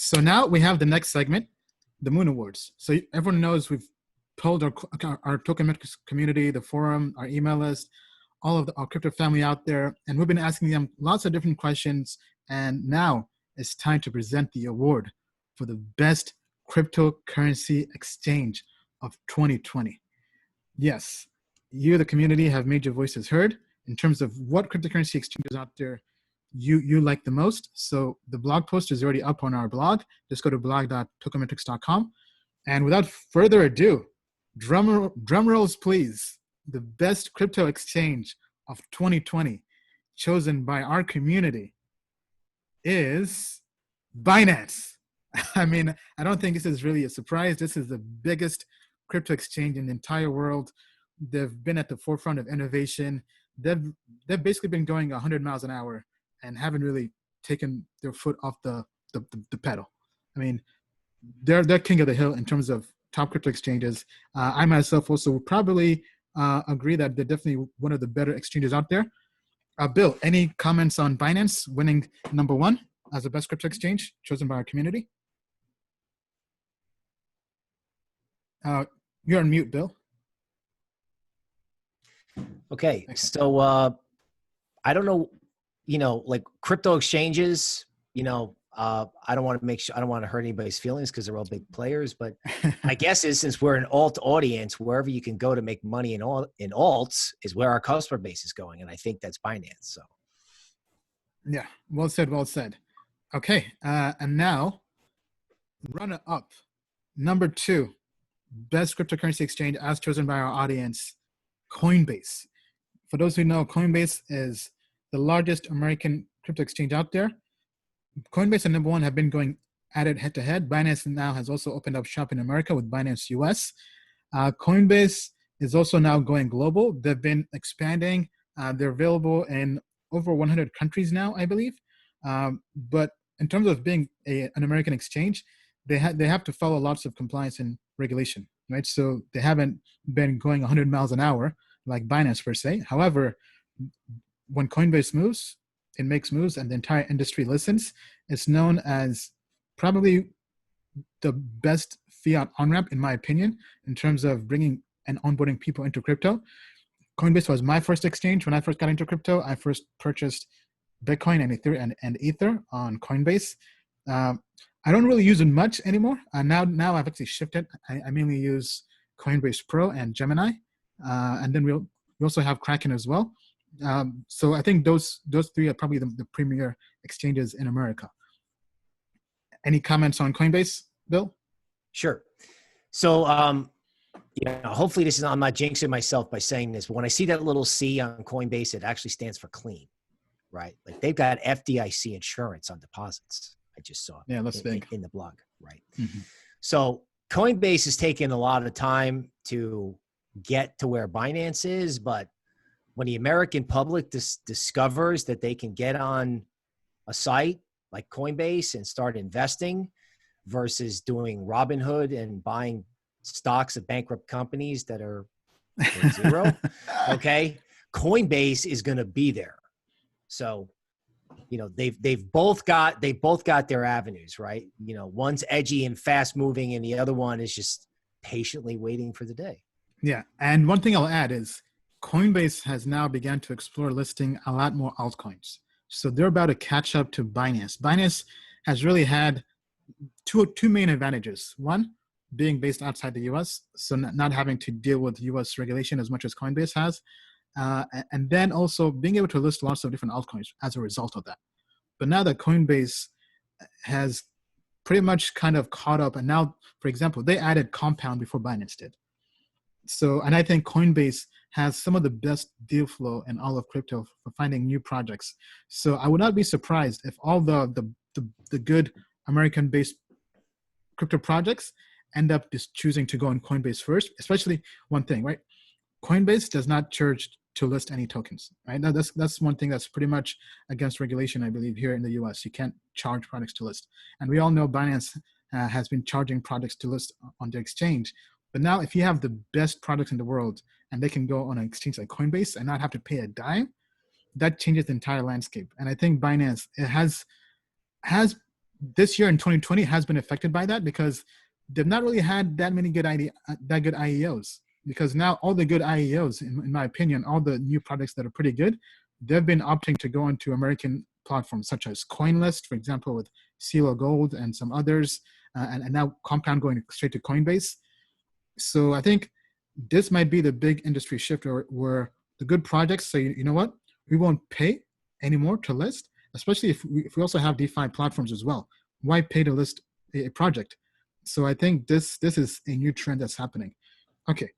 So now we have the next segment, the Moon Awards. So everyone knows we've told our Token Metrics community, the forum, our email list, all of our crypto family out there, and we've been asking them lots of different questions. And now it's time to present the award for the best cryptocurrency exchange of 2020. Yes, you, the community, have made your voices heard in terms of what cryptocurrency exchanges out there you like the most. So the blog post is already up on our blog. Just go to blog.tokenmetrics.com. And without further ado, drum rolls, please. The best crypto exchange of 2020, chosen by our community, is Binance. I mean, I don't think this is really a surprise. This is the biggest crypto exchange in the entire world. They've been at the forefront of innovation. They've basically been going 100 miles an hour and haven't really taken their foot off the pedal. I mean, they're king of the hill in terms of top crypto exchanges. I myself also would probably agree that they're definitely one of the better exchanges out there. Bill, any comments on Binance winning #1 as the best crypto exchange chosen by our community? You're on mute, Bill. Okay, so I don't know, like crypto exchanges, I don't want to hurt anybody's feelings because they're all big players, but my guess is since we're an alt audience, wherever you can go to make money in alts is where our customer base is going. And I think that's Binance. So. Yeah, well said, well said. Okay, and now runner up, #2, best cryptocurrency exchange as chosen by our audience, Coinbase. For those who know, Coinbase is the largest American crypto exchange out there. Coinbase and #1 have been going at it head to head. Binance now has also opened up shop in America with Binance US. Coinbase is also now going global. They've been expanding. They're available in over 100 countries now, I believe. But in terms of being an American exchange, they have to follow lots of compliance and regulation, right? So they haven't been going 100 miles an hour like Binance per se. However, when Coinbase moves, it makes moves and the entire industry listens. It's known as probably the best fiat on-ramp, in my opinion, in terms of bringing and onboarding people into crypto. Coinbase was my first exchange. When I first got into crypto, I first purchased Bitcoin and Ether on Coinbase. I don't really use it much anymore. Now I've actually shifted. I mainly use Coinbase Pro and Gemini. And then we also have Kraken as well. So I think those three are probably the premier exchanges in America. Any comments on Coinbase, Bill? Sure. So, hopefully I'm not jinxing myself by saying this, but when I see that little C on Coinbase, it actually stands for clean, right? Like they've got FDIC insurance on deposits. I just saw in the blog, right? Mm-hmm. So Coinbase is taking a lot of time to get to where Binance is, but when the American public discovers that they can get on a site like Coinbase and start investing versus doing Robinhood and buying stocks of bankrupt companies that are zero, okay, Coinbase is going to be there. So, they've both got their avenues, right? One's edgy and fast moving, and the other one is just patiently waiting for the day. Yeah, and one thing I'll add is Coinbase has now begun to explore listing a lot more altcoins. So they're about to catch up to Binance. Binance has really had two main advantages. One, being based outside the US, so not having to deal with US regulation as much as Coinbase has. And then also being able to list lots of different altcoins as a result of that. But now that Coinbase has pretty much kind of caught up, and now, for example, they added Compound before Binance did. So, and I think Coinbase has some of the best deal flow in all of crypto for finding new projects. So I would not be surprised if all the good American-based crypto projects end up just choosing to go on Coinbase first, especially one thing, right? Coinbase does not charge to list any tokens, right? Now that's one thing that's pretty much against regulation, I believe, here in the US. You can't charge products to list. And we all know Binance has been charging products to list on the exchange. But now if you have the best products in the world and they can go on an exchange like Coinbase and not have to pay a dime, that changes the entire landscape. And I think Binance, it has this year in 2020 has been affected by that because they've not really had that many good IEOs. Because now all the good IEOs, in my opinion, all the new products that are pretty good, they've been opting to go into American platforms such as CoinList, for example, with CeeLo Gold and some others, and now Compound going straight to Coinbase. So I think this might be the big industry shift where the good projects say, you know what, we won't pay anymore to list, especially if we also have DeFi platforms as well. Why pay to list a project? So I think this is a new trend that's happening. Okay.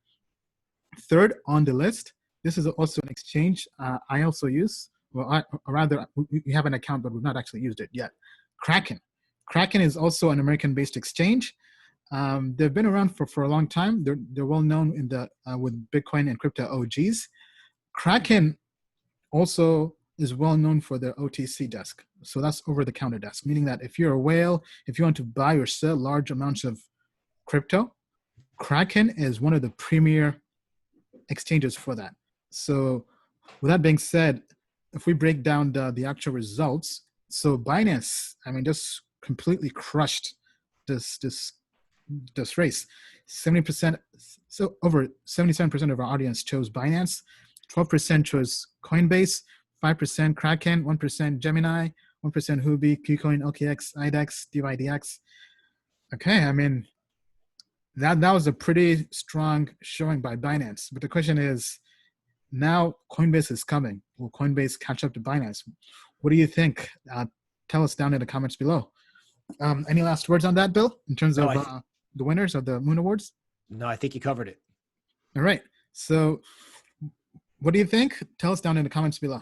Third on the list, this is also an exchange I also use. Well, we have an account, but we've not actually used it yet. Kraken. Kraken is also an American-based exchange. They've been around for a long time. They're well known in the with Bitcoin and crypto OGs. Kraken also is well known for their OTC desk. So that's over-the-counter desk, meaning that if you're a whale, if you want to buy or sell large amounts of crypto, Kraken is one of the premier exchanges for that. So with that being said, if we break down the actual results, so Binance, I mean, just completely crushed this race. 70%, so over 77% of our audience chose Binance, 12% chose Coinbase, 5% Kraken, 1% Gemini, 1% Huobi, KuCoin, OKX, IDEX, DYDX. Okay, I mean, that was a pretty strong showing by Binance. But the question is, now Coinbase is coming. Will Coinbase catch up to Binance? What do you think? Tell us down in the comments below. Any last words on that, Bill, in terms of the winners of the Moon Awards? No, I think you covered it. All right. So what do you think? Tell us down in the comments below.